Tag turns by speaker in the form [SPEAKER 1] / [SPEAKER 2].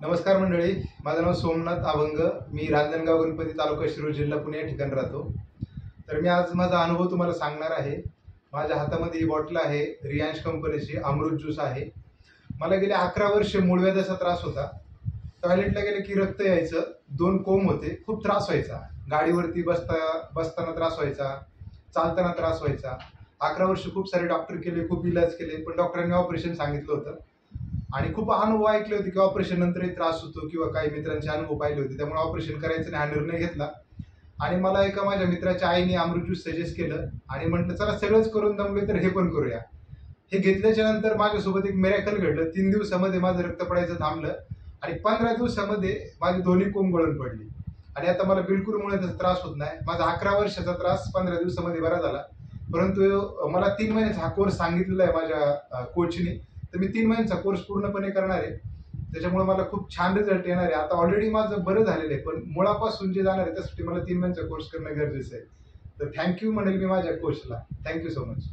[SPEAKER 1] नमस्कार मंडळी, माझं नाव सोमनाथ अभंग. मी रांजणगाव गणपती, तालुका शिरूर, जिल्हा पुणे या ठिकाणी राहतो. तर मी आज माझा अनुभव तुम्हाला सांगणार आहे. माझ्या हातामध्ये ही बॉटल आहे, रियांश कंपनीची अमृत ज्यूस आहे. मला गेले 11 वर्ष मूळव्याधाचा त्रास होता. टॉयलेटला गेले की रक्त यायचं, 2 कोंब होते, खूप त्रास व्हायचा. गाडीवरती बसताना त्रास व्हायचा, चालताना त्रास व्हायचा. 11 वर्ष खूप सारे डॉक्टर केले, खूप इलाज केले, पण डॉक्टरांनी ऑपरेशन सांगितलं होतं. आणि खूप अनुभव ऐकले होते की ऑपरेशन नंतरही त्रास होतो, किंवा काही मित्रांचे अनुभव पाहिले होते, त्यामुळे ऑपरेशन करायचं नाही हा निर्णय घेतला. आणि मला एका माझ्या मित्राच्या आईने अमृत ज्यूस सजेस्ट केलं आणि म्हटलं चला सगळंच करून दमले तर हे पण करूया. हे घेतल्याच्या नंतर माझ्यासोबत एक मिरॅकल घडलं. 3 दिवसामध्ये माझं रक्त पडायचं थांबलं आणि 15 दिवसामध्ये माझी दोन्ही कोंब गळून पडली. आणि आता मला बिलकुल मुळव्याधाचा त्रास होत नाही. माझा 11 वर्षाचा त्रास 15 दिवसामध्ये बरा झाला. परंतु मला 3 महिन्याचा हा कोर्स सांगितलेला आहे माझ्या कोचने. तर मी 3 महिन्यांचा कोर्स पूर्णपणे करणार आहे. त्याच्यामुळे मला खूप छान रिझल्ट येणार आहे. आता ऑलरेडी माझं बरं झालेलं आहे, पण मुळापासून जे जाणार आहे त्यासाठी मला 3 महिन्यांचा कोर्स करणं गरजेचं आहे. तर थँक्यू म्हणेल मी माझ्या कोचला. Thank you so much.